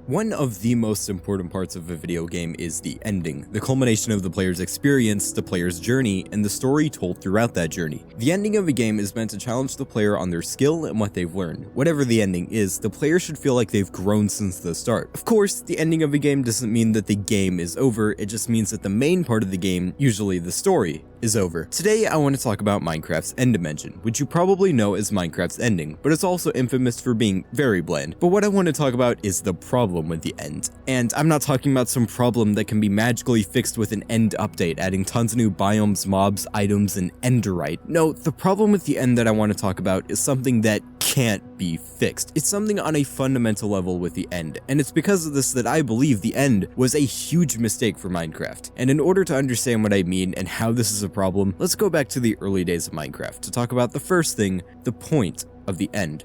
One of the most important parts of a video game is the ending, the culmination of the player's experience, the player's journey, and the story told throughout that journey. The ending of a game is meant to challenge the player on their skill and what they've learned. Whatever the ending is, the player should feel like they've grown since the start. Of course, the ending of a game doesn't mean that the game is over, it just means that the main part of the game, usually the story, is over. Today, I want to talk about Minecraft's end dimension, which you probably know as Minecraft's ending, but it's also infamous for being very bland. But what I want to talk about is the problem with the end. And I'm not talking about some problem that can be magically fixed with an end update, adding tons of new biomes, mobs, items, and enderite. No, the problem with the end that I want to talk about is something that can't be fixed. It's something on a fundamental level with the end, and it's because of this that I believe the end was a huge mistake for Minecraft. And in order to understand what I mean and how this is a problem, let's go back to the early days of Minecraft to talk about the first thing, the point of the end.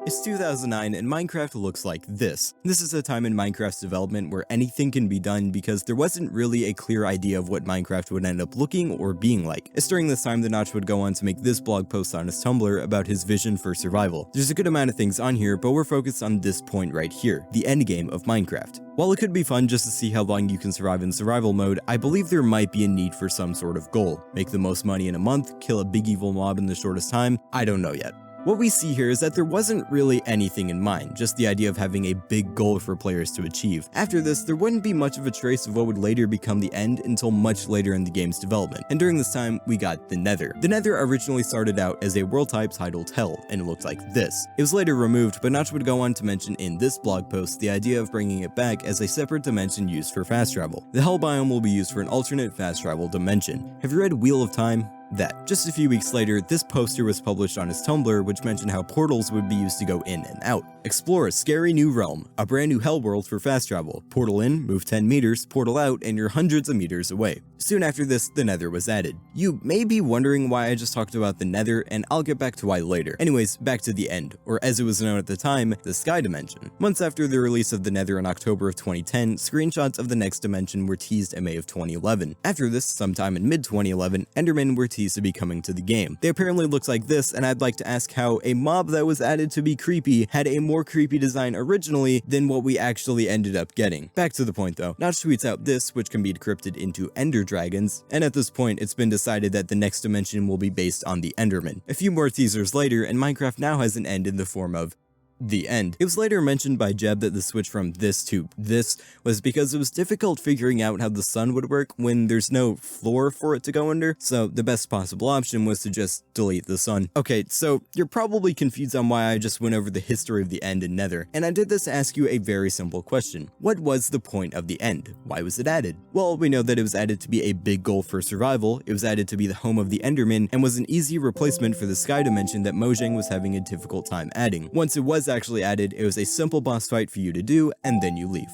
It's 2009 and Minecraft looks like this. This is a time in Minecraft's development where anything can be done because there wasn't really a clear idea of what Minecraft would end up looking or being like. It's during this time that Notch would go on to make this blog post on his Tumblr about his vision for survival. There's a good amount of things on here, but we're focused on this point right here, the end game of Minecraft. While it could be fun just to see how long you can survive in survival mode, I believe there might be a need for some sort of goal. Make the most money in a month, kill a big evil mob in the shortest time, I don't know yet. What we see here is that there wasn't really anything in mind, just the idea of having a big goal for players to achieve. After this, there wouldn't be much of a trace of what would later become the end until much later in the game's development, and during this time, we got the Nether. The Nether originally started out as a world type titled Hell, and it looked like this. It was later removed, but Notch would go on to mention in this blog post the idea of bringing it back as a separate dimension used for fast travel. The Hell biome will be used for an alternate fast travel dimension. Have you read Wheel of Time? That. Just a few weeks later, this poster was published on his Tumblr, which mentioned how portals would be used to go in and out. Explore a scary new realm, a brand new hell world for fast travel. Portal in, move 10 meters, portal out, and you're hundreds of meters away. Soon after this, the Nether was added. You may be wondering why I just talked about the Nether, and I'll get back to why later. Anyways, back to the end, or as it was known at the time, the Sky Dimension. Months after the release of the Nether in October of 2010, screenshots of the next dimension were teased in May of 2011. After this, sometime in mid-2011, Endermen were teased to be coming to the game. They apparently looked like this, and I'd like to ask how a mob that was added to be creepy had a more creepy design originally than what we actually ended up getting. Back to the point though, Notch tweets out this, which can be decrypted into Ender Dragons, and at this point it's been decided that the next dimension will be based on the Enderman. A few more teasers later, and Minecraft now has an end in the form of the end. It was later mentioned by Jeb that the switch from this to this was because it was difficult figuring out how the sun would work when there's no floor for it to go under, so the best possible option was to just delete the sun. Okay, so you're probably confused on why I just went over the history of the end in Nether, and I did this to ask you a very simple question. What was the point of the end? Why was it added? Well, we know that it was added to be a big goal for survival, it was added to be the home of the Enderman, and was an easy replacement for the Sky Dimension that Mojang was having a difficult time adding. Once it was actually added, it was a simple boss fight for you to do, and then you leave.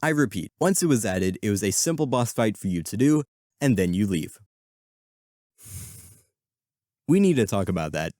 I repeat, once it was added, it was a simple boss fight for you to do, and then you leave. We need to talk about that.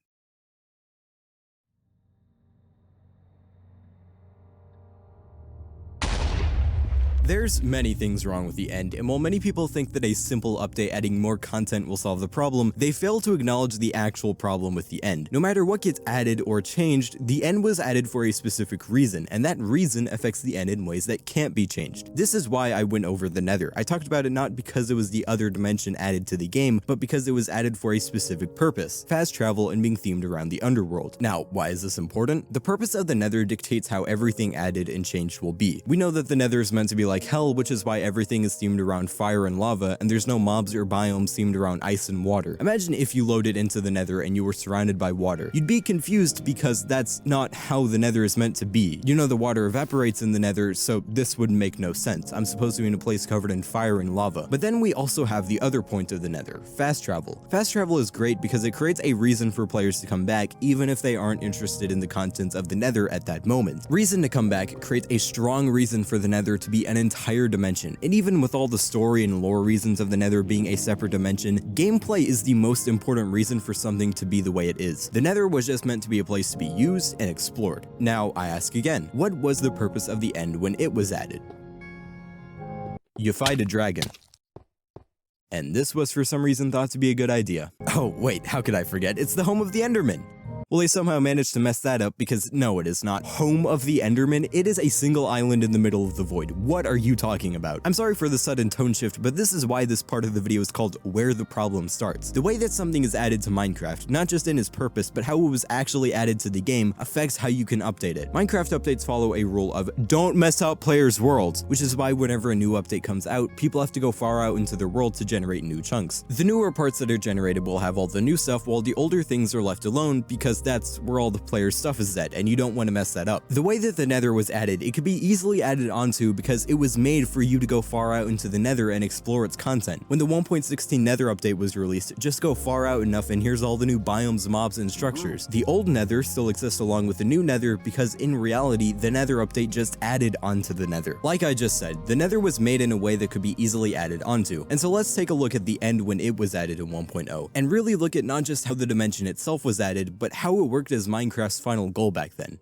There's many things wrong with the end, and while many people think that a simple update adding more content will solve the problem, they fail to acknowledge the actual problem with the end. No matter what gets added or changed, the end was added for a specific reason, and that reason affects the end in ways that can't be changed. This is why I went over the Nether. I talked about it not because it was the other dimension added to the game, but because it was added for a specific purpose, fast travel and being themed around the underworld. Now, why is this important? The purpose of the Nether dictates how everything added and changed will be. We know that the Nether is meant to be like Hell, which is why everything is themed around fire and lava, and there's no mobs or biomes themed around ice and water. Imagine if you loaded into the Nether and you were surrounded by water. You'd be confused because that's not how the Nether is meant to be. You know the water evaporates in the Nether, so this would make no sense. I'm supposed to be in a place covered in fire and lava. But then we also have the other point of the Nether, fast travel. Fast travel is great because it creates a reason for players to come back even if they aren't interested in the contents of the Nether at that moment. Reason to come back creates a strong reason for the Nether to be an entire dimension, and even with all the story and lore reasons of the Nether being a separate dimension, gameplay is the most important reason for something to be the way it is. The Nether was just meant to be a place to be used and explored. Now, I ask again, what was the purpose of the end when it was added? You fight a dragon. And this was for some reason thought to be a good idea. Oh wait, how could I forget? It's the home of the Enderman! Well, they somehow managed to mess that up because no, it is not home of the Enderman. It is a single island in the middle of the void. What are you talking about? I'm sorry for the sudden tone shift, but this is why this part of the video is called Where the Problem Starts. The way that something is added to Minecraft, not just in its purpose, but how it was actually added to the game, affects how you can update it. Minecraft updates follow a rule of don't mess up players' worlds, which is why whenever a new update comes out, people have to go far out into their world to generate new chunks. The newer parts that are generated will have all the new stuff, while the older things are left alone because that's where all the player's stuff is at, and you don't want to mess that up. The way that the Nether was added, it could be easily added onto because it was made for you to go far out into the Nether and explore its content. When the 1.16 Nether update was released, just go far out enough and here's all the new biomes, mobs, and structures. The old Nether still exists along with the new Nether because in reality, the Nether update just added onto the Nether. Like I just said, the Nether was made in a way that could be easily added onto. And so let's take a look at the end when it was added in 1.0, and really look at not just how the dimension itself was added, but how it worked as Minecraft's final goal back then.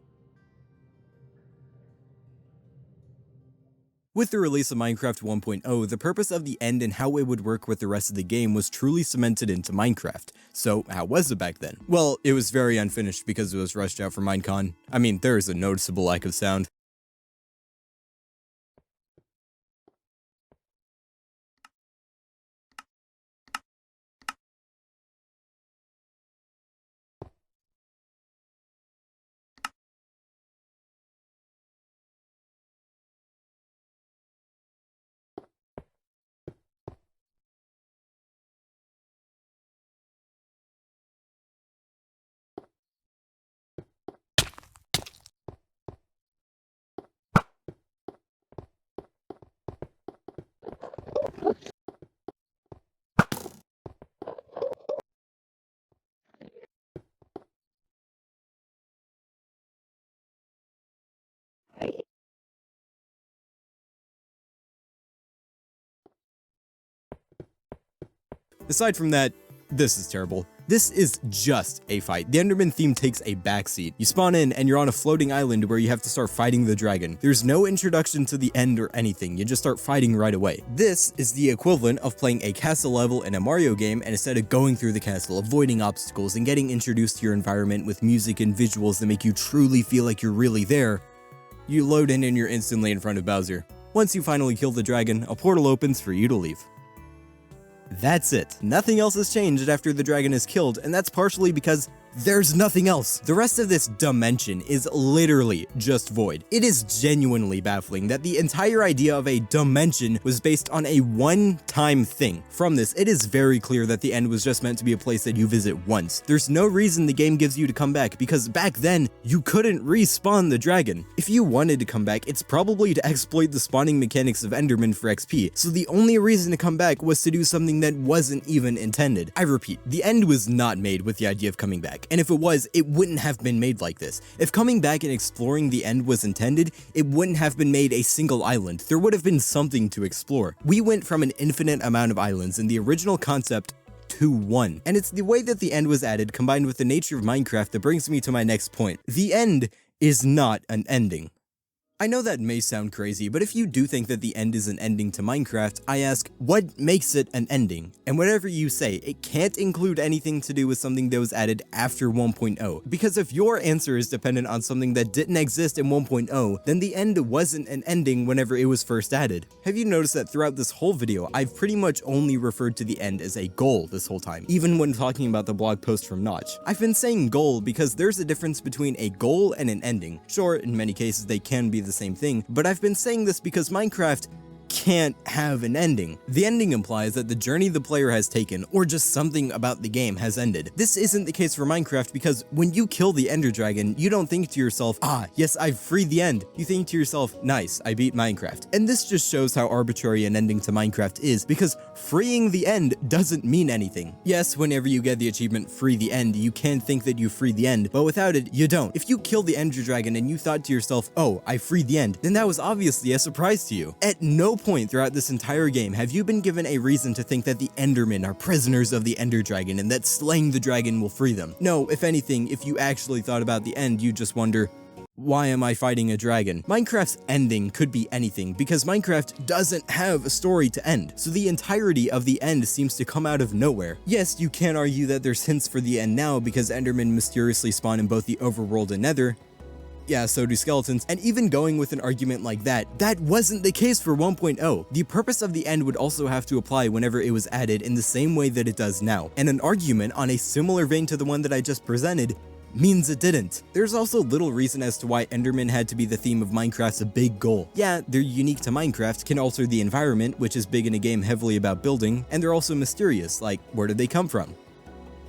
With the release of Minecraft 1.0, the purpose of the end and how it would work with the rest of the game was truly cemented into Minecraft. So how was it back then? Well, it was very unfinished because it was rushed out for Minecon. I mean, there is a noticeable lack of sound. Aside from that, this is terrible. This is just a fight. The Enderman theme takes a backseat. You spawn in and you're on a floating island where you have to start fighting the dragon. There's no introduction to the end or anything. You just start fighting right away. This is the equivalent of playing a castle level in a Mario game, and instead of going through the castle, avoiding obstacles, and getting introduced to your environment with music and visuals that make you truly feel like you're really there, you load in and you're instantly in front of Bowser. Once you finally kill the dragon, a portal opens for you to leave. That's it. Nothing else has changed after the dragon is killed, and that's partially because there's nothing else. The rest of this dimension is literally just void. It is genuinely baffling that the entire idea of a dimension was based on a one-time thing. From this, it is very clear that the end was just meant to be a place that you visit once. There's no reason the game gives you to come back, because back then, you couldn't respawn the dragon. If you wanted to come back, it's probably to exploit the spawning mechanics of Enderman for XP, so the only reason to come back was to do something that wasn't even intended. I repeat, the end was not made with the idea of coming back. And if it was, it wouldn't have been made like this. If coming back and exploring the end was intended, it wouldn't have been made a single island. There would have been something to explore. We went from an infinite amount of islands in the original concept to one. And it's the way that the end was added combined with the nature of Minecraft that brings me to my next point. The end is not an ending. I know that may sound crazy, but if you do think that the end is an ending to Minecraft, I ask, what makes it an ending? And whatever you say, it can't include anything to do with something that was added after 1.0. Because if your answer is dependent on something that didn't exist in 1.0, then the end wasn't an ending whenever it was first added. Have you noticed that throughout this whole video, I've pretty much only referred to the end as a goal this whole time, even when talking about the blog post from Notch. I've been saying goal because there's a difference between a goal and an ending. Sure, in many cases they can be the same thing, but I've been saying this because Minecraft can't have an ending. The ending implies that the journey the player has taken, or just something about the game, has ended. This isn't the case for Minecraft because when you kill the Ender Dragon, you don't think to yourself, ah, yes, I've freed the end. You think to yourself, nice, I beat Minecraft. And this just shows how arbitrary an ending to Minecraft is, because freeing the end doesn't mean anything. Yes, whenever you get the achievement free the end, you can think that you freed the end, but without it, you don't. If you kill the Ender Dragon and you thought to yourself, oh, I freed the end, then that was obviously a surprise to you. At no point throughout this entire game have you been given a reason to think that the Endermen are prisoners of the Ender Dragon and that slaying the dragon will free them. No, if anything, if you actually thought about the end, you just wonder, why am I fighting a dragon? Minecraft's ending could be anything because Minecraft doesn't have a story to end, so the entirety of the end seems to come out of nowhere. Yes, you can argue that there's hints for the end now because Endermen mysteriously spawn in both the overworld and Nether. Yeah, so do skeletons, and even going with an argument like that wasn't the case for 1.0. The purpose of the end would also have to apply whenever it was added in the same way that it does now, and an argument on a similar vein to the one that I just presented means it didn't. There's also little reason as to why Endermen had to be the theme of Minecraft's big goal. Yeah, they're unique to Minecraft, can alter the environment, which is big in a game heavily about building, and they're also mysterious, like where did they come from?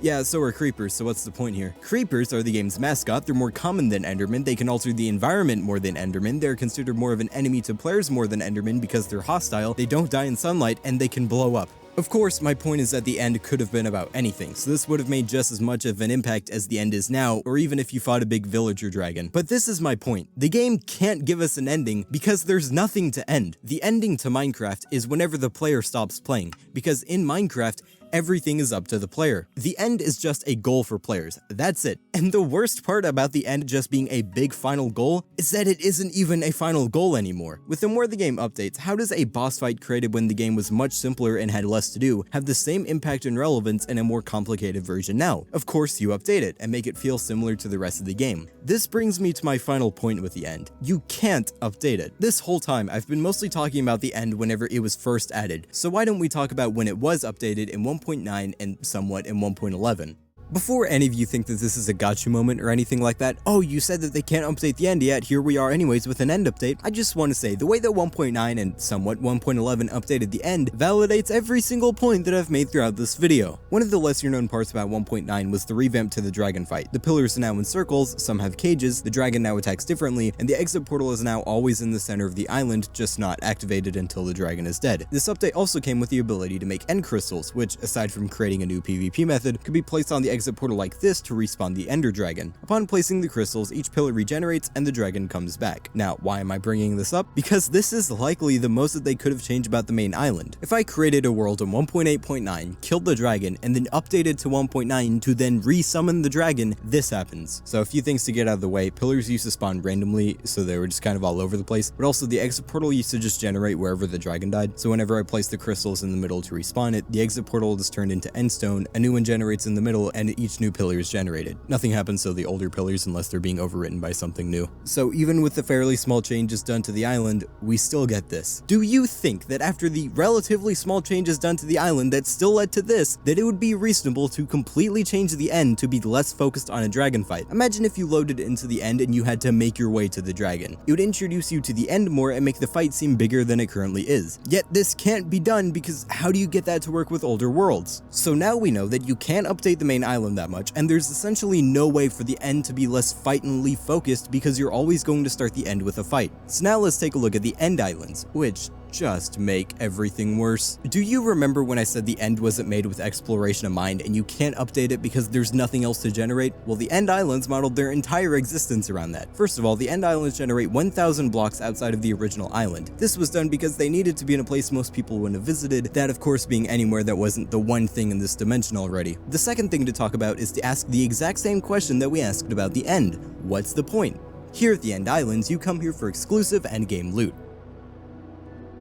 Yeah, so are creepers, so what's the point here? Creepers are the game's mascot, they're more common than Endermen, they can alter the environment more than Endermen, they're considered more of an enemy to players more than Endermen because they're hostile, they don't die in sunlight, and they can blow up. Of course, my point is that the end could have been about anything, so this would have made just as much of an impact as the end is now, or even if you fought a big villager dragon. But this is my point. The game can't give us an ending because there's nothing to end. The ending to Minecraft is whenever the player stops playing, because in Minecraft, everything is up to the player. The end is just a goal for players. That's it. And the worst part about the end just being a big final goal is that it isn't even a final goal anymore. With the more the game updates, how does a boss fight created when the game was much simpler and had less to do have the same impact and relevance in a more complicated version now? Of course, you update it and make it feel similar to the rest of the game. This brings me to my final point with the end. You can't update it. This whole time, I've been mostly talking about the end whenever it was first added, so why don't we talk about when it was updated in 1.9 and somewhat in 1.11. Before any of you think that this is a gotcha moment or anything like that, oh, you said that they can't update the end yet, here we are anyways with an end update, I just want to say, the way that 1.9 and somewhat 1.11 updated the end validates every single point that I've made throughout this video. One of the lesser known parts about 1.9 was the revamp to the dragon fight. The pillars are now in circles, some have cages, the dragon now attacks differently, and the exit portal is now always in the center of the island, just not activated until the dragon is dead. This update also came with the ability to make end crystals, which, aside from creating a new PvP method, could be placed on the exit portal like this to respawn the Ender Dragon. Upon placing the crystals, each pillar regenerates and the dragon comes back. Now, why am I bringing this up? Because this is likely the most that they could have changed about the main island. If I created a world in 1.8.9, killed the dragon, and then updated to 1.9 to then resummon the dragon, this happens. So a few things to get out of the way. Pillars used to spawn randomly, so they were just kind of all over the place, but also the exit portal used to just generate wherever the dragon died. So whenever I place the crystals in the middle to respawn it, the exit portal is turned into endstone, a new one generates in the middle, and each new pillar is generated. Nothing happens to the older pillars unless they're being overwritten by something new. So even with the fairly small changes done to the island, we still get this. Do you think that after the relatively small changes done to the island that still led to this, that it would be reasonable to completely change the end to be less focused on a dragon fight? Imagine if you loaded into the end and you had to make your way to the dragon. It would introduce you to the end more and make the fight seem bigger than it currently is. Yet this can't be done because how do you get that to work with older worlds? So now we know that you can't update the main island that much, and there's essentially no way for the end to be less fight-and-ly focused because you're always going to start the end with a fight. So now let's take a look at the end islands, which just make everything worse. Do you remember when I said the end wasn't made with exploration in mind and you can't update it because there's nothing else to generate? Well, the end islands modeled their entire existence around that. First of all, the end islands generate 1,000 blocks outside of the original island. This was done because they needed to be in a place most people wouldn't have visited, that of course being anywhere that wasn't the one thing in this dimension already. The second thing to talk about is to ask the exact same question that we asked about the end. What's the point? Here at the end islands, you come here for exclusive endgame loot.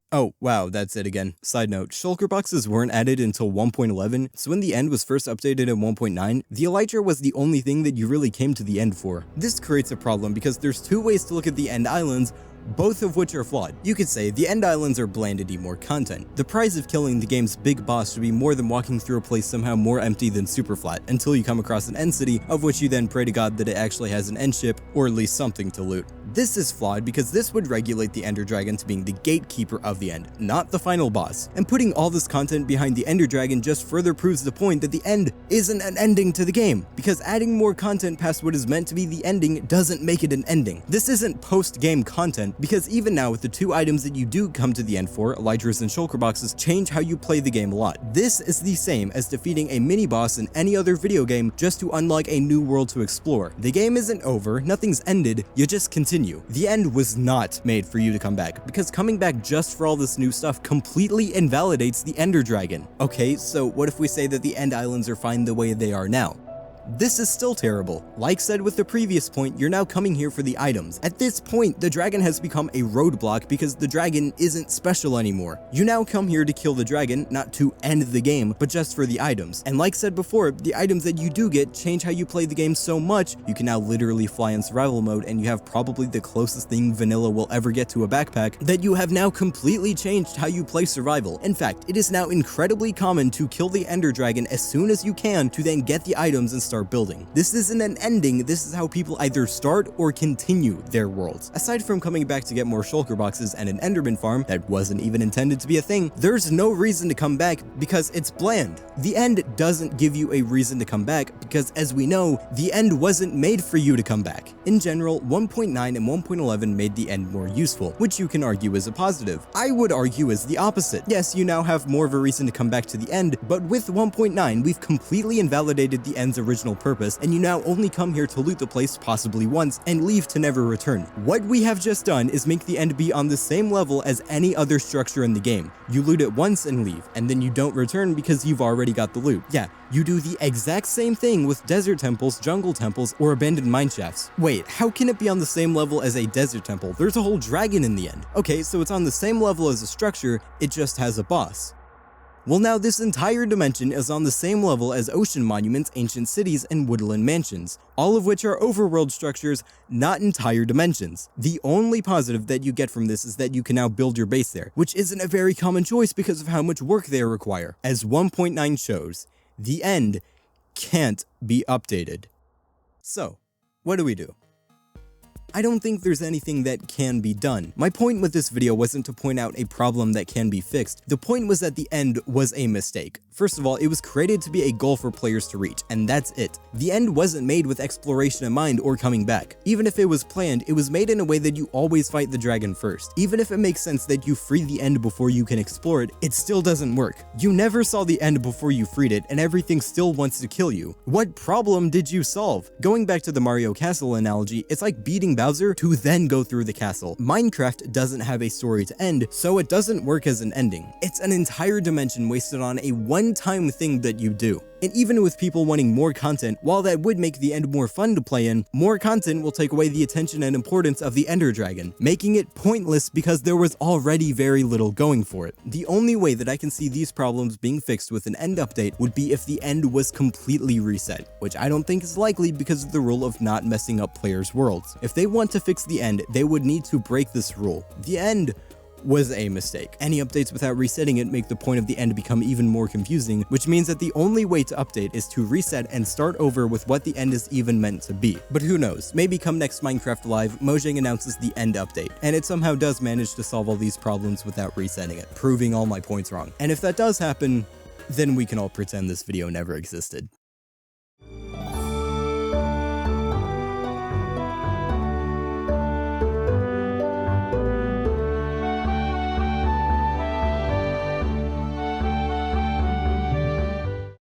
Oh, wow, that's it again. Side note, shulker boxes weren't added until 1.11, so when the end was first updated in 1.9, the elytra was the only thing that you really came to the end for. This creates a problem because there's two ways to look at the end islands, both of which are flawed. You could say the end islands are bland and need more content. The prize of killing the game's big boss should be more than walking through a place somehow more empty than super flat, until you come across an end city, of which you then pray to God that it actually has an end ship, or at least something to loot. This is flawed because this would regulate the Ender Dragon to being the gatekeeper of the end, not the final boss. And putting all this content behind the Ender Dragon just further proves the point that the end isn't an ending to the game, because adding more content past what is meant to be the ending doesn't make it an ending. This isn't post-game content, because even now with the 2 items that you do come to the end for, Elytras and Shulker Boxes, change how you play the game a lot. This is the same as defeating a mini-boss in any other video game just to unlock a new world to explore. The game isn't over, nothing's ended, you just continue. The end was not made for you to come back, because coming back just for all this new stuff completely invalidates the Ender Dragon. Okay, so what if we say that the End Islands are fine the way they are now? This is still terrible. Like said with the previous point, you're now coming here for the items. At this point, the dragon has become a roadblock because the dragon isn't special anymore. You now come here to kill the dragon, not to end the game, but just for the items. And like said before, the items that you do get change how you play the game so much, you can now literally fly in survival mode, and you have probably the closest thing vanilla will ever get to a backpack, that you have now completely changed how you play survival. In fact, it is now incredibly common to kill the Ender Dragon as soon as you can to then get the items and start building. This isn't an ending, this is how people either start or continue their worlds. Aside from coming back to get more shulker boxes and an enderman farm that wasn't even intended to be a thing, there's no reason to come back because it's bland. The end doesn't give you a reason to come back because, as we know, the end wasn't made for you to come back. In general, 1.9 and 1.11 made the end more useful, which you can argue is a positive. I would argue is the opposite. Yes, you now have more of a reason to come back to the end, but with 1.9, we've completely invalidated the end's original purpose, and you now only come here to loot the place possibly once and leave to never return. What we have just done is make the end be on the same level as any other structure in the game. You loot it once and leave, and then you don't return because you've already got the loot. Yeah, you do the exact same thing with desert temples, jungle temples, or abandoned mineshafts. Wait, how can it be on the same level as a desert temple? There's a whole dragon in the end. Okay, so it's on the same level as a structure, it just has a boss. Well, now this entire dimension is on the same level as ocean monuments, ancient cities, and woodland mansions, all of which are overworld structures, not entire dimensions. The only positive that you get from this is that you can now build your base there, which isn't a very common choice because of how much work they require. As 1.9 shows, the end can't be updated. So, what do we do? I don't think there's anything that can be done. My point with this video wasn't to point out a problem that can be fixed. The point was that the end was a mistake. First of all, it was created to be a goal for players to reach, and that's it. The end wasn't made with exploration in mind or coming back. Even if it was planned, it was made in a way that you always fight the dragon first. Even if it makes sense that you free the end before you can explore it, it still doesn't work. You never saw the end before you freed it, and everything still wants to kill you. What problem did you solve? Going back to the Mario Castle analogy, it's like beating Bowser to then go through the castle. Minecraft doesn't have a story to end, so it doesn't work as an ending. It's an entire dimension wasted on a one-time thing that you do. And even with people wanting more content, while that would make the end more fun to play in, more content will take away the attention and importance of the Ender Dragon, making it pointless because there was already very little going for it. The only way that I can see these problems being fixed with an end update would be if the end was completely reset, which I don't think is likely because of the rule of not messing up players' worlds. If they want to fix the end, they would need to break this rule. The end was a mistake. Any updates without resetting it make the point of the end become even more confusing, which means that the only way to update is to reset and start over with what the end is even meant to be. But who knows, maybe come next Minecraft Live, Mojang announces the end update, and it somehow does manage to solve all these problems without resetting it, proving all my points wrong. And if that does happen, then we can all pretend this video never existed.